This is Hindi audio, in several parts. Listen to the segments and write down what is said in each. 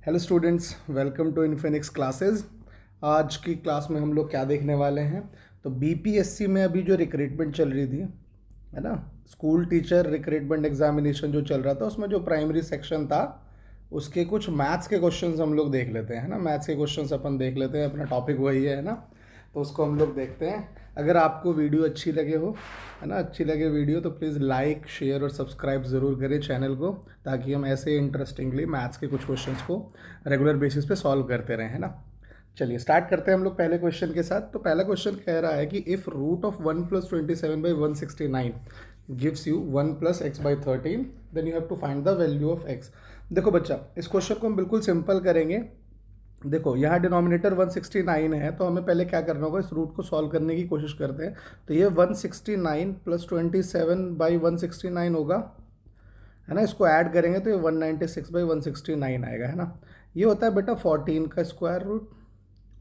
Hello students, welcome to Infinix classes. आज की क्लास में हम लोग क्या देखने वाले हैं। तो बीपीएससी में अभी जो रिक्रूटमेंट चल रही थी, है ना, स्कूल टीचर रिक्रूटमेंट एग्जामिनेशन जो चल रहा था, उसमें जो प्राइमरी सेक्शन था उसके कुछ मैथ्स के क्वेश्चंस हम लोग देख लेते हैं ना। मैथ्स के क्वेश्चंस अपन देख लेते हैं, अपना टॉपिक वही है ना। तो उसको हम लोग देखते हैं। अगर आपको वीडियो अच्छी लगे हो, है ना, अच्छी लगे वीडियो, तो प्लीज़ लाइक शेयर और सब्सक्राइब ज़रूर करें चैनल को, ताकि हम ऐसे इंटरेस्टिंगली मैथ्स के कुछ क्वेश्चंस को रेगुलर बेसिस पे सॉल्व करते रहें, है ना। चलिए स्टार्ट करते हैं हम लोग पहले क्वेश्चन के साथ। तो पहला क्वेश्चन कह रहा है कि if root of 1+27/169 gives you 1+x/13, then you have to find the value of x। देखो बच्चा, इस क्वेश्चन को हम बिल्कुल सिंपल करेंगे। देखो यहाँ डिनोमिनेटर 169 है, तो हमें पहले क्या करना होगा, इस रूट को सॉल्व करने की कोशिश करते हैं। तो ये 169 + 27/169 होगा, है ना। इसको ऐड करेंगे तो ये 196/169 आएगा, है ना। ये होता है बेटा 14 का स्क्वायर रूट,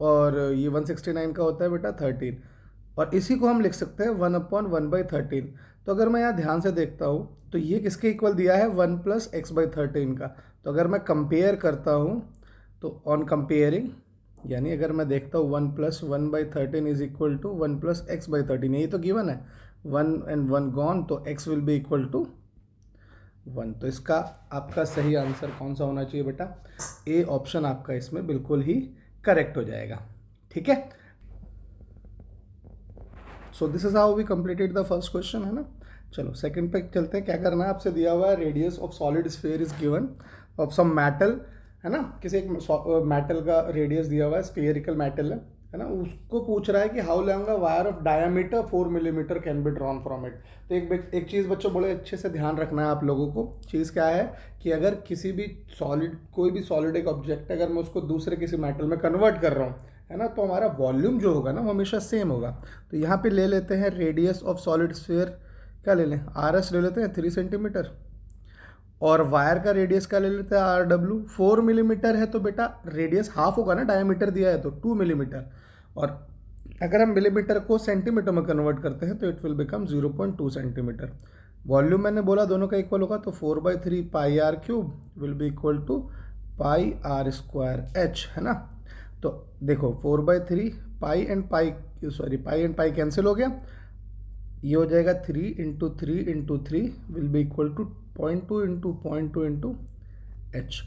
और ये 169 का होता है बेटा 13, और इसी को हम लिख सकते हैं 1/1/13। तो अगर मैं यहाँ ध्यान से देखता हूँ तो ये किसके इक्वल दिया है, 1+x/13 का। तो अगर मैं कंपेयर करता हूँ तो ऑन कंपेयरिंग, यानी अगर मैं देखता हूँ 1+1/13 इज इक्वल टू 1+x/13, यही तो गिवन है। 1 and 1 गॉन, तो x will be equal to 1। तो इसका आपका सही आंसर कौन सा होना चाहिए बेटा, ए ऑप्शन आपका इसमें बिल्कुल ही करेक्ट हो जाएगा। ठीक है, so this is how we completed the first question, है ना। चलो सेकंड पे चलते हैं। क्या करना है, आपसे दिया हुआ है radius of solid sphere is given of some metal, है ना। किसी एक मेटल का रेडियस दिया हुआ है, स्फीयरिकल मेटल है ना। उसको पूछ रहा है कि how long a wire of diameter 4 millimetre can be drawn from it. तो एक चीज़ बच्चों बड़े अच्छे से ध्यान रखना है आप लोगों को। चीज़ क्या है कि अगर किसी भी सॉलिड, कोई भी सॉलिड एक ऑब्जेक्ट है, अगर मैं उसको दूसरे किसी मेटल में कन्वर्ट कर रहा हूँ, है ना, तो हमारा वॉल्यूम जो होगा ना वो हमेशा सेम होगा। तो यहाँ पे ले लेते हैं रेडियस ऑफ सॉलिड स्फीयर, क्या ले लें, आर एस ले लेते हैं 3 सेंटीमीटर, और वायर का रेडियस क्या ले लेते हैं, आर डब्ल्यू। 4 मिलीमीटर है तो बेटा रेडियस हाफ होगा ना, डायमीटर दिया है तो 2 मिलीमीटर, और अगर हम मिलीमीटर को सेंटीमीटर में कन्वर्ट करते हैं तो it will become 0.2 centimetre. Volume मैंने बोला दोनों का इक्वल होगा, तो 4/3 pi r cube will be equal to pi r square h, है ना। तो देखो 4/3 pi and pi, sorry pi and pi cancel हो गया, ये हो जाएगा 3 into 3 into 3 will be equal to 0.2 into 0.2 into h.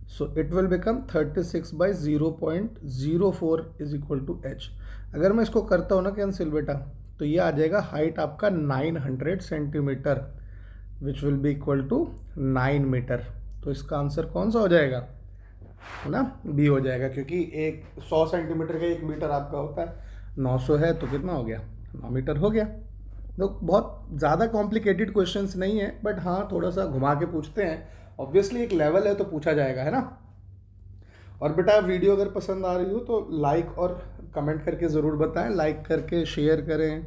So it will become 36/0.04 is equal to H. अगर मैं इसको करता हूँ ना कैंसिल बेटा, तो ये आ जाएगा हाइट आपका 900 centimetre, which will be equal to 9 metre. तो इसका आंसर कौन सा हो जाएगा, है ना, बी हो जाएगा, क्योंकि एक 100 सेंटीमीटर का 1 मीटर आपका होता है, 900 है तो कितना हो गया, 9 मीटर हो गया। तो बहुत ज़्यादा कॉम्प्लिकेटेड क्वेश्चंस नहीं है, बट हाँ थोड़ा सा घुमा के पूछते हैं। ऑब्वियसली एक लेवल है तो पूछा जाएगा, है ना। और बेटा वीडियो अगर पसंद आ रही हो तो लाइक और कमेंट करके ज़रूर बताएं, लाइक करके शेयर करें,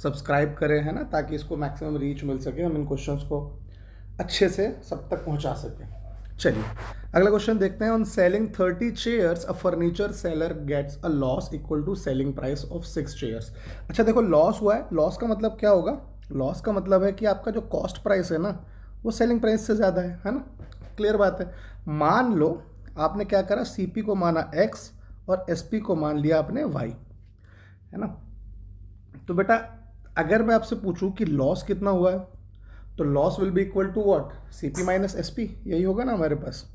सब्सक्राइब करें, है ना, ताकि इसको मैक्सिमम रीच मिल सके, हम इन क्वेश्चंस को अच्छे से सब तक पहुंचा सकें। चलिए अगला क्वेश्चन देखते हैं। On selling 30 chairs a furniture seller gets a loss equal to selling price of 6 chairs. अच्छा देखो, लॉस हुआ है, लॉस का मतलब क्या होगा, लॉस का मतलब है कि आपका जो कॉस्ट प्राइस है ना वो सेलिंग प्राइस से ज़्यादा है ना। क्लियर बात है। मान लो आपने क्या करा, सीपी को माना एक्स और एसपी को मान लिया आपने वाई, है ना। तो बेटा अगर मैं आपसे पूछूं कि लॉस कितना हुआ है, तो loss will be equal to what, CP minus SP, यही होगा ना हमारे पास।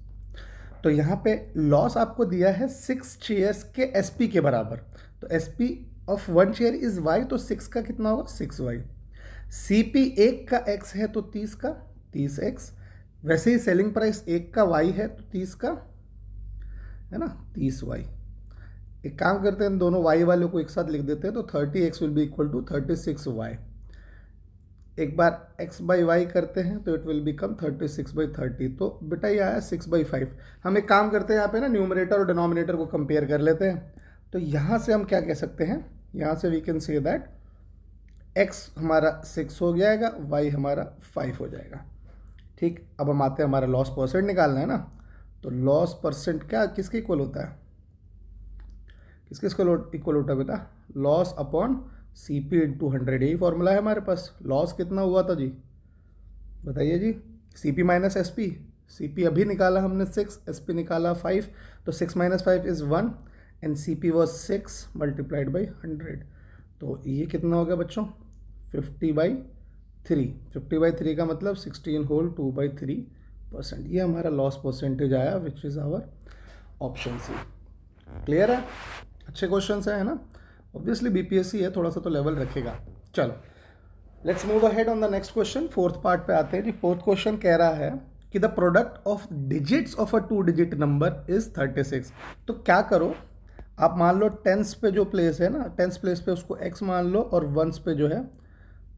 तो यहाँ पे लॉस आपको दिया है 6 चेयर्स के एसपी के बराबर। तो SP of 1 chair is y, तो 6 का कितना होगा, 6y। सीपी 1 का x है तो 30 का 30x। वैसे ही सेलिंग प्राइस 1 का y है तो 30 का, है ना, 30y। एक काम करते हैं, दोनों y वालों को एक साथ लिख देते हैं, तो 30x will be equal to 36y। एक बार x/y करते हैं तो इट विल बिकम 36/30। तो बेटा ये आया 6/5। हम एक काम करते हैं, यहाँ पे ना न्यूमरेटर और डिनोमिनेटर को कंपेयर कर लेते हैं। तो यहाँ से हम क्या कह सकते हैं, यहाँ से we can say that x हमारा 6 हो जाएगा, y हमारा 5 हो जाएगा। ठीक, अब हम आते हैं, हमारा लॉस परसेंट निकालना है ना। तो लॉस परसेंट क्या किसके इक्वल होता है, किसके इक्वल होता है बेटा, loss upon C P into 100, यही फॉर्मूला है हमारे पास। लॉस कितना हुआ था जी, बताइए जी, C P minus S P, C P अभी निकाला हमने 6, एस पी निकाला 5, तो 6 - 5 is 1 and C P was 6 multiplied by 100। तो ये कितना हो गया बच्चों 50/3। 50/3 का मतलब 16 होल 2/3%। ये हमारा लॉस परसेंटेज आया which is our option C. Clear है? अच्छे क्वेश्चन है ना। ऑब्वियसली बीपीएससी है, थोड़ा सा तो लेवल रखेगा। चलो let's move ahead on the next question. Fourth part पे आते हैं जी। फोर्थ क्वेश्चन कह रहा है कि the product of digits of a 2 digit number is 36। तो क्या करो, आप मान लो टेंस पे जो प्लेस है ना, टेंस प्लेस पे उसको x मान लो और वंस पे जो है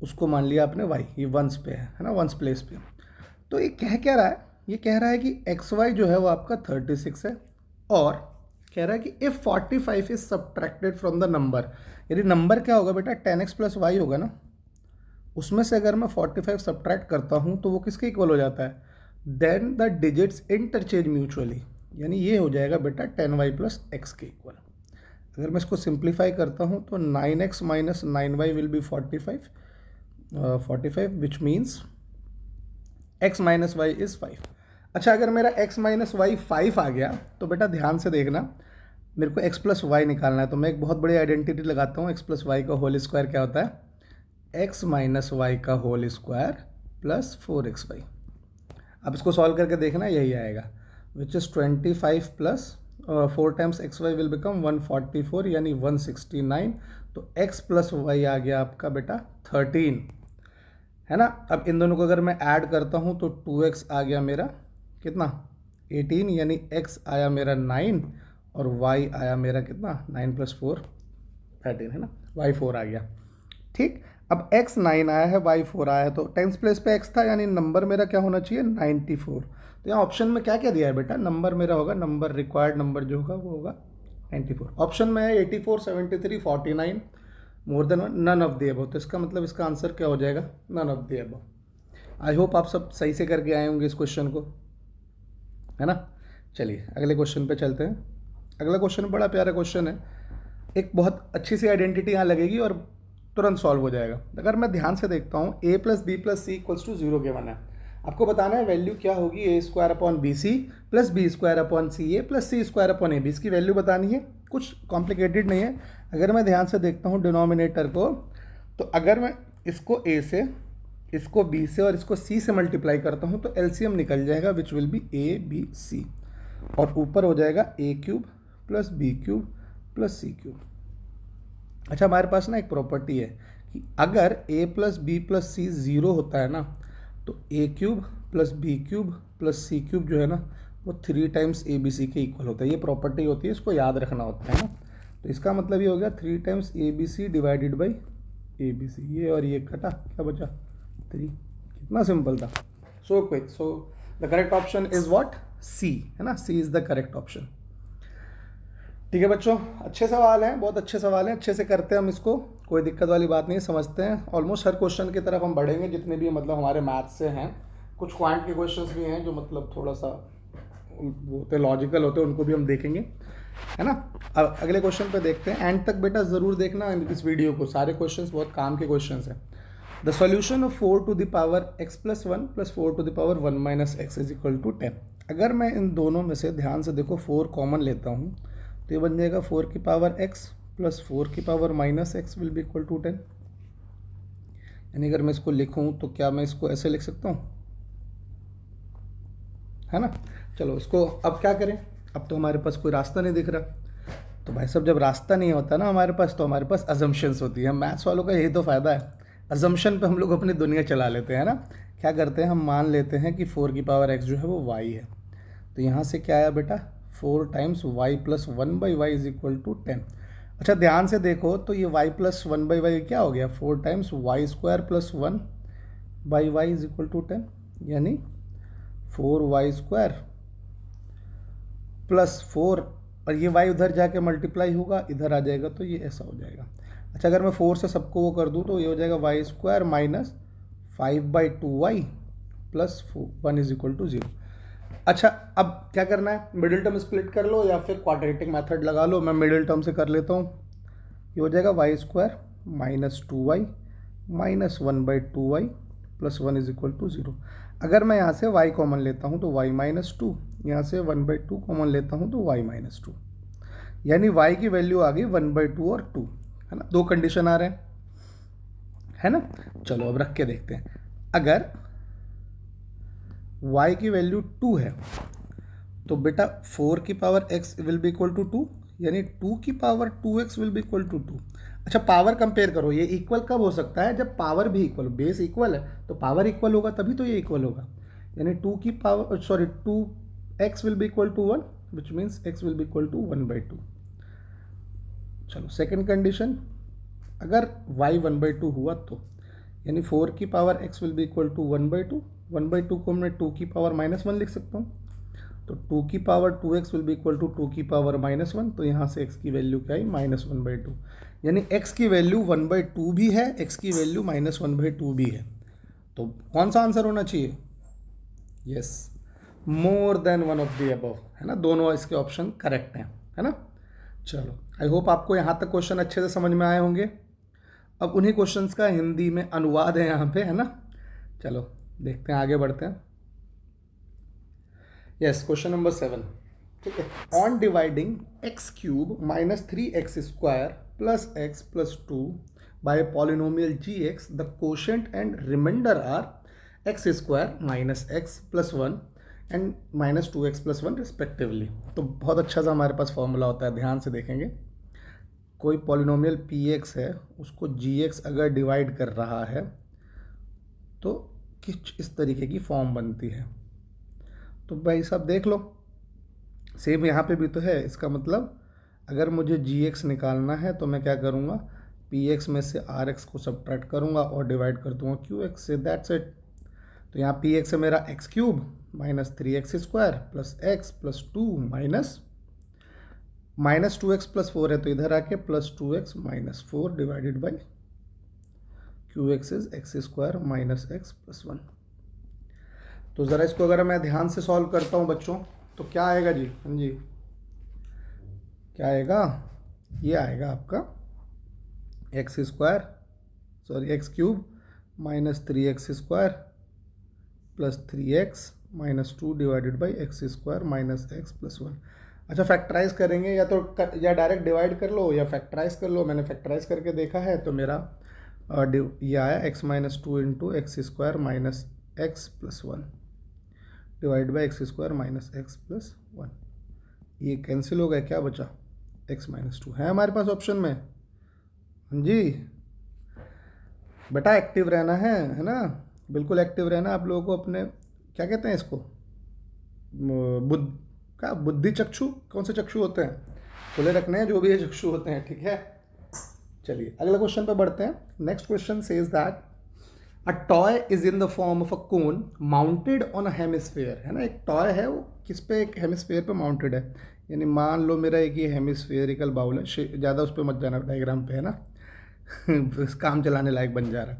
उसको मान लिया आपने y। ये वंस पे है ना, वंस प्लेस पे। तो ये क्या रहा है, ये कह रहा है कि xy जो है वो आपका 36 है, और कह रहा है कि if 45 is subtracted from the number, यदि नंबर क्या होगा बेटा 10x + y होगा ना, उसमें से अगर मैं 45 सब्ट्रैक्ट करता हूँ तो वो किसके इक्वल हो जाता है, then the digits interchange mutually, यानी ये हो जाएगा बेटा 10y + x के इक्वल। अगर मैं इसको सिंप्लीफाई करता हूँ तो 9x - 9y will be 45 which means x - y is 5। अच्छा, अगर मेरा x - y 5 आ गया तो बेटा ध्यान से देखना, मेरे को x + y निकालना है। तो मैं एक बहुत बड़ी आइडेंटिटी लगाता हूँ, x + y का होल स्क्वायर क्या होता है, x - y का होल स्क्वायर प्लस 4xy। अब इसको सॉल्व करके देखना, यही आएगा which is 25 plus 4 times xy will become 144 यानी 169। तो x + y आ गया आपका बेटा 13, है ना। अब इन दोनों को अगर मैं ऐड करता हूँ तो 2x आ गया मेरा कितना 18, यानी x आया मेरा 9 और y आया मेरा कितना 9 + 4 13, है ना, y 4 आ गया। ठीक, अब x 9 आया है, y 4 आया है, तो टेंस प्लेस पे x था, यानी नंबर मेरा क्या होना चाहिए 94। तो यहाँ ऑप्शन में क्या क्या दिया है बेटा, नंबर मेरा होगा, नंबर रिक्वायर्ड नंबर जो होगा वो होगा 94। ऑप्शन में है 84, 73, 49, more than one, none of the above. तो इसका मतलब इसका आंसर क्या हो जाएगा, none of the above. I hope आप सब सही से करके आए होंगे इस क्वेश्चन को, है ना। चलिए अगले क्वेश्चन पे चलते हैं। अगला क्वेश्चन बड़ा प्यारा क्वेश्चन है, एक बहुत अच्छी सी आइडेंटिटी यहाँ लगेगी और तुरंत सॉल्व हो जाएगा। अगर मैं ध्यान से देखता हूँ a + b + c = 0 गिवन है, आपको बताना है वैल्यू क्या होगी a² / bc + b² / ca + c² / ab। इसकी वैल्यू बतानी है, कुछ कॉम्प्लिकेटेड नहीं है। अगर मैं ध्यान से देखता हूँ डिनोमिनेटर को, तो अगर मैं इसको a से, इसको b से और इसको c से मल्टीप्लाई करता हूँ तो एलसीएम निकल जाएगा विच विल बी abc, और ऊपर हो जाएगा a³ + b³ + c³। अच्छा, हमारे पास ना एक प्रॉपर्टी है कि अगर a + b + c 0 होता है ना, तो a³ + b³ + c³ जो है ना वो 3 टाइम्स abc के इक्वल होता है। ये प्रॉपर्टी होती है, इसको याद रखना होता है ना। तो इसका मतलब ये हो गया 3 times abc divided by abc, ये और ये कटा, क्या बचा 3। कितना सिंपल था, so quick. So the correct option is what, C, है ना, C is the correct option. ठीक है बच्चों, अच्छे सवाल हैं, बहुत अच्छे सवाल हैं, अच्छे से करते हैं हम इसको, कोई दिक्कत वाली बात नहीं, समझते हैं। ऑलमोस्ट हर क्वेश्चन की तरफ हम बढ़ेंगे जितने भी मतलब हमारे मैथ्स से हैं। कुछ क्वांट के क्वेश्चंस भी हैं जो मतलब थोड़ा सा वो होते लॉजिकल होते हैं, उनको भी हम देखेंगे, है ना। अब अगले क्वेश्चन पे देखते हैं, एंड तक बेटा ज़रूर देखना इस वीडियो को, सारे क्वेश्चंस बहुत काम के क्वेश्चंस हैं। The solution of 4 to the power x + 1 + 4 to the power 1 - x = 10। अगर मैं इन दोनों में से ध्यान से देखो 4 कॉमन लेता हूँ तो ये बन जाएगा 4 की पावर x + 4 की power -x will be equal to 10। यानी अगर मैं इसको लिखूँ तो क्या मैं इसको ऐसे लिख सकता हूँ, है ना। चलो इसको अब क्या करें, अब तो हमारे पास कोई रास्ता नहीं दिख रहा। तो भाई साहब, जब रास्ता नहीं होता ना हमारे पास, तो हमारे पास अजम्पशंस होती है। मैथ्स वालों का यही तो फ़ायदा है, अजम्पशन पे हम लोग अपनी दुनिया चला लेते हैं ना। क्या करते हैं, हम मान लेते हैं कि 4 की पावर x जो है वो y है। तो यहाँ से क्या आया बेटा 4 टाइम्स y + 1/y = 10। अच्छा ध्यान से देखो तो ये y + 1/y क्या हो गया, 4 टाइम्स y² + 1/y = 10, यानी 4y² + 4, और ये y उधर जाके मल्टीप्लाई होगा, इधर आ जाएगा तो ये ऐसा हो जाएगा। अच्छा, अगर मैं 4 से सबको वो कर दूँ तो ये हो जाएगा y² - 5/2y + 1 = 0। अच्छा, अब क्या करना है, मिडिल टर्म स्प्लिट कर लो या फिर क्वाड्रेटिक मेथड लगा लो। मैं मिडिल टर्म से कर लेता हूँ, ये हो जाएगा y² - 2y - 1/2y + 1 = 0। अगर मैं यहाँ से y कॉमन लेता हूँ तो y माइनस टू, यहाँ से 1/2 कॉमन लेता हूँ तो y माइनस टू, यानी y की वैल्यू आ गई 1/2 और 2, है ना। दो कंडीशन आ रहे हैं, है ना। चलो अब रख के देखते हैं। अगर y की वैल्यू 2 है तो बेटा 4 की power x will be equal to 2, यानी 2 की power 2x will be equal to 2। अच्छा, पावर कंपेयर करो, ये इक्वल कब हो सकता है? जब पावर भी इक्वल, बेस इक्वल है तो पावर इक्वल होगा तभी तो ये इक्वल होगा। यानी 2 की power, sorry 2x will be equal to 1, which means x will be equal to 1/2। चलो सेकेंड कंडीशन, अगर y 1/2 हुआ तो, यानी 4 की power x will be equal to 1/2, 1/2 को मैं 2 की पावर -1 लिख सकता हूँ, तो 2 की power 2x will be equal to 2 की पावर -1, तो यहाँ से x की वैल्यू क्या आई? -1/2, यानी x की वैल्यू 1/2 भी है, x की वैल्यू -1/2 भी है। तो कौन सा आंसर होना चाहिए? Yes, more than one of the above, है ना। दोनों इसके ऑप्शन करेक्ट हैं, है ना। चलो, आई होप आपको यहाँ तक क्वेश्चन अच्छे से समझ में आए होंगे। अब उन्हीं क्वेश्चंस का हिंदी में अनुवाद है यहाँ पे, है ना। चलो देखते हैं, आगे बढ़ते हैं। यस, क्वेश्चन नंबर 7, ठीक है। On dividing x³ minus 3x² plus x plus 2 by polynomial gx, the quotient and remainder are x² minus x plus 1 and minus 2x plus 1 respectively. तो बहुत अच्छा सा हमारे पास फॉर्मूला होता है, ध्यान से देखेंगे। कोई पॉलिनोमियल px है, उसको gx अगर डिवाइड कर रहा है तो किस इस तरीके की फॉर्म बनती है। तो भाई साहब देख लो, सेम यहाँ पे भी तो है। इसका मतलब अगर मुझे gx निकालना है तो मैं क्या करूँगा? px में से rx को सब्ट्रैक्ट करूँगा और डिवाइड कर दूँगा qx से, दैट्स इट। तो यहाँ px है मेरा x³ minus 3x² plus x plus 2 minus 2x plus 4 है, तो इधर आके plus 2x minus 4 divided by qx is x² minus x plus 1। तो ज़रा इसको अगर मैं ध्यान से सॉल्व करता हूँ बच्चों, तो क्या आएगा जी? हाँ जी, क्या आएगा? ये आएगा आपका x³ minus 3x² plus 3x minus 2 divided by x² minus x plus 1। अच्छा, फैक्टराइज करेंगे या तो या डायरेक्ट डिवाइड कर लो या फैक्टराइज कर लो। मैंने फैक्टराइज करके देखा है तो मेरा ये आया x minus 2 into x² minus x plus 1 divide by x² minus x plus 1। ये कैंसिल हो गया, क्या बचा? x माइनस 2 है हमारे पास ऑप्शन में। हाँ जी बेटा, एक्टिव रहना है ना, बिल्कुल एक्टिव रहना। आप लोगों को अपने क्या कहते हैं इसको, क्या बुद्धि चक्षु, कौन से चक्षु होते हैं, खुले रखने हैं, जो भी है चक्षु होते हैं, ठीक है। चलिए अगले क्वेश्चन पे बढ़ते हैं। Next question says that a toy is in the form of a cone mounted on a hemisphere, है ना। एक टॉय है, वो किस पे? एक हेमिस्फेयर पे माउंटेड है। यानी मान लो मेरा एक ये हेमिस्फेरिकल बाउल है, ज़्यादा उस पर मत जाना डायग्राम पे, है ना काम चलाने लायक बन जा रहा है।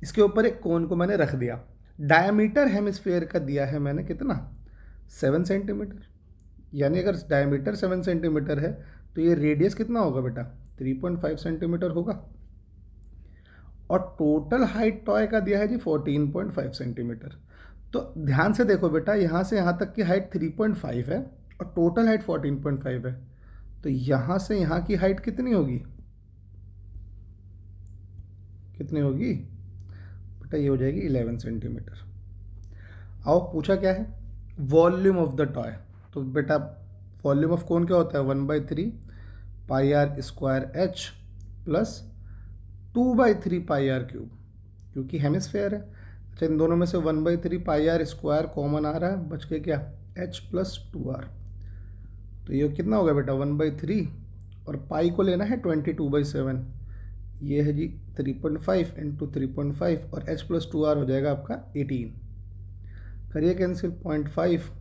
इसके ऊपर एक कोन को मैंने रख दिया। डायमीटर हेमिस्फेयर का दिया है मैंने कितना? 7 सेंटीमीटर। यानी अगर डायमीटर 7 सेंटीमीटर है तो ये रेडियस कितना होगा बेटा? 3.5 सेंटीमीटर होगा। और टोटल हाइट टॉय का दिया है जी 14.5 सेंटीमीटर। तो ध्यान से देखो बेटा, यहाँ से यहाँ तक की हाइट 3.5 है और टोटल हाइट 14.5 है, तो यहाँ से यहाँ की हाइट कितनी होगी? कितनी होगी बेटा? ये हो जाएगी 11 सेंटीमीटर। आओ, पूछा क्या है? Volume of the toy. तो बेटा वॉल्यूम ऑफ कोन क्या होता है? 1/3 pi r square h plus 2/3 pi r cube, क्योंकि हेमिस्फेयर है। अच्छा, इन दोनों में से 1/3 पाई आर स्क्वायर कॉमन आ रहा है, बच के क्या? H plus 2r। तो ये कितना होगा बेटा? 1/3 और पाई को लेना है 22/7, ये है जी 3.5 इंटू 3.5 और h प्लस 2r हो जाएगा आपका 18। करिए कैंसिल, 0.5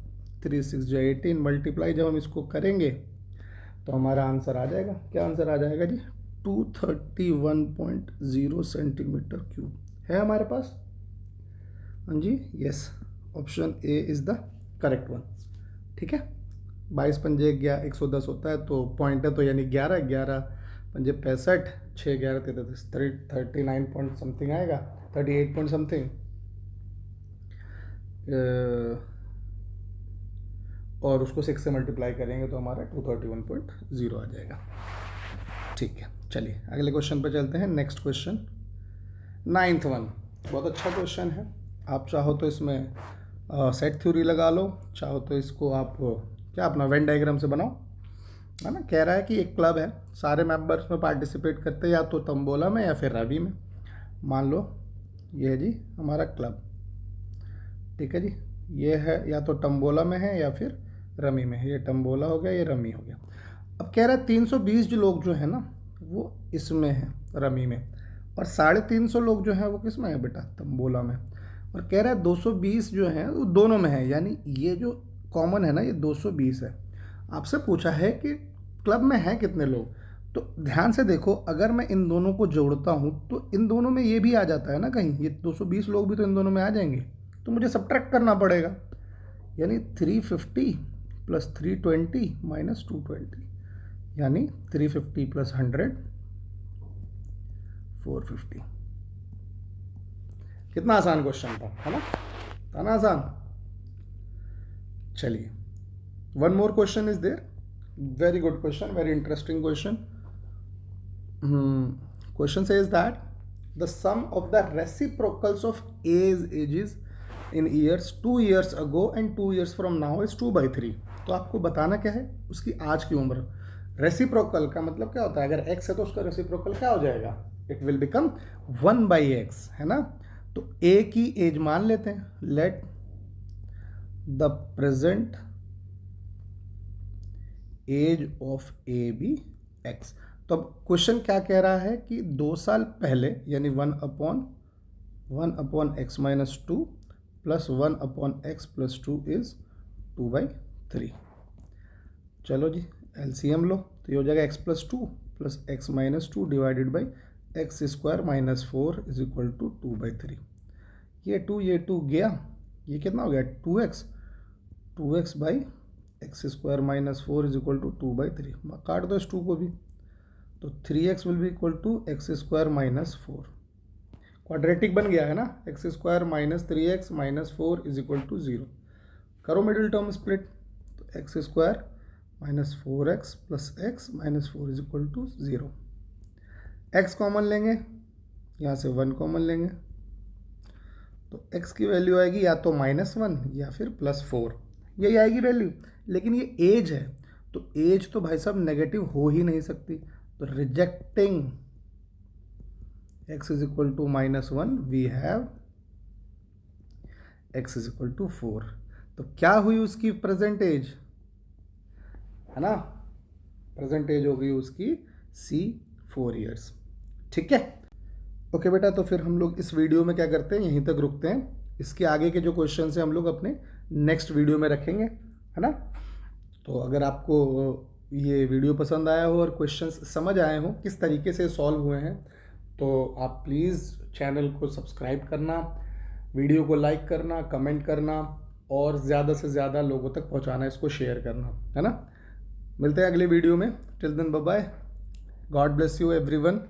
3 6 जा 18, मल्टीप्लाई जब हम इसको करेंगे तो हमारा आंसर आ जाएगा। क्या आंसर आ जाएगा जी? 231.0 सेंटीमीटर क्यूब है हमारे पास। हाँ जी, yes, option A is the correct one. ठीक है, 22 पंजे 110 होता है, तो पॉइंट है तो यानी 11, 11 पंजे 65, 6 11 33, 39 पॉइंट समथिंग आएगा, 38 पॉइंट समथिंग। और उसको 6 से मल्टीप्लाई करेंगे तो हमारा 231.0 आ जाएगा। ठीक है, चलिए अगले क्वेश्चन पे चलते हैं। नेक्स्ट क्वेश्चन 9th वन, बहुत अच्छा क्वेश्चन है। आप चाहो तो इसमें सेट थ्योरी लगा लो, चाहो तो इसको आप क्या अपना वेन डायग्राम से बनाओ, है ना। कह रहा है कि एक क्लब है, सारे मेंबर्स में पार्टिसिपेट करते हैं या तो तंबोला में या फिर रवि में। मान लो ये है जी हमारा क्लब, ठीक है जी, ये है या तो तंबोला में है या फिर रमी में है। ये तंबोला हो गया, ये रमी हो गया। अब कह रहा है 320 जो लोग जो है ना वो इसमें है रमी में, और 350 लोग जो हैं वो किस में है बेटा, तंबोला में। और कह रहा है 220 जो है वो दोनों में है, यानी ये जो कॉमन है ना ये 220 है। आपसे पूछा है कि क्लब में है कितने लोग, तो ध्यान से देखो, अगर मैं इन दोनों को जोड़ता हूँ तो इन दोनों में ये भी आ जाता है ना कहीं, ये 220 लोग भी तो इन दोनों में आ जाएंगे, तो मुझे सब्ट्रैक्ट करना पड़ेगा। यानी 350 प्लस 320 माइनस 220, यानी 350 प्लस 100 450। कितना आसान क्वेश्चन था, है ना, था ना आसान। चलिए one more question is there, very good question, very interesting question. Question says that the sum of the reciprocals of A's ages in years 2 years ago and 2 years from now is 2/3। तो आपको बताना क्या है, उसकी आज की उम्र। रेसिप्रोकल का मतलब क्या होता है, अगर x है तो उसका रेसिप्रोकल क्या हो जाएगा, इट विल बिकम 1/x, है ना। तो a की एज मान लेते हैं, let the present age of a be x। तो अब क्वेश्चन क्या कह रहा है कि 2 साल पहले, यानी 1/x minus 2 plus 1/x plus 2 is 2/3। चलो जी एलसीएम लो, तो ये हो जाएगा x plus 2 plus x minus 2 divided by x square minus 4 is equal to 2/3। ये 2 गया, ये कितना हो गया 2x by x square minus 4 is equal to 2/3। काट दो इस 2 को भी, तो 3x will be equal to x square minus 4। Quadratic बन गया है ना, x square minus 3x minus 4 is equal to 0। करो मिडिल टर्म स्प्लिट, तो x square minus 4x plus x minus 4 is equal to 0। x common लेंगे, यहाँ से 1 कॉमन लेंगे, तो x की वैल्यू आएगी या तो -1 या फिर +4, यही आएगी वैल्यू। लेकिन ये एज है, तो एज तो भाई साहब नेगेटिव हो ही नहीं सकती, तो rejecting x is equal to -1 we have x is equal to 4। तो क्या हुई उसकी प्रेजेंट एज, है ना, प्रेजेंट एज हो गई उसकी C 4 ईयर्स। ठीक है, ओके बेटा, तो फिर हम लोग इस वीडियो में क्या करते हैं, यहीं तक रुकते हैं। इसके आगे के जो क्वेश्चन हैं हम लोग अपने नेक्स्ट वीडियो में रखेंगे, है ना। तो अगर आपको ये वीडियो पसंद आया हो और क्वेश्चंस समझ आए हो किस तरीके से सॉल्व हुए हैं, तो आप प्लीज़ चैनल को सब्सक्राइब करना, वीडियो को लाइक करना, कमेंट करना और ज़्यादा से ज़्यादा लोगों तक पहुंचाना, इसको शेयर करना, है ना। मिलते हैं अगले वीडियो में, till then bye bye, God bless you everyone.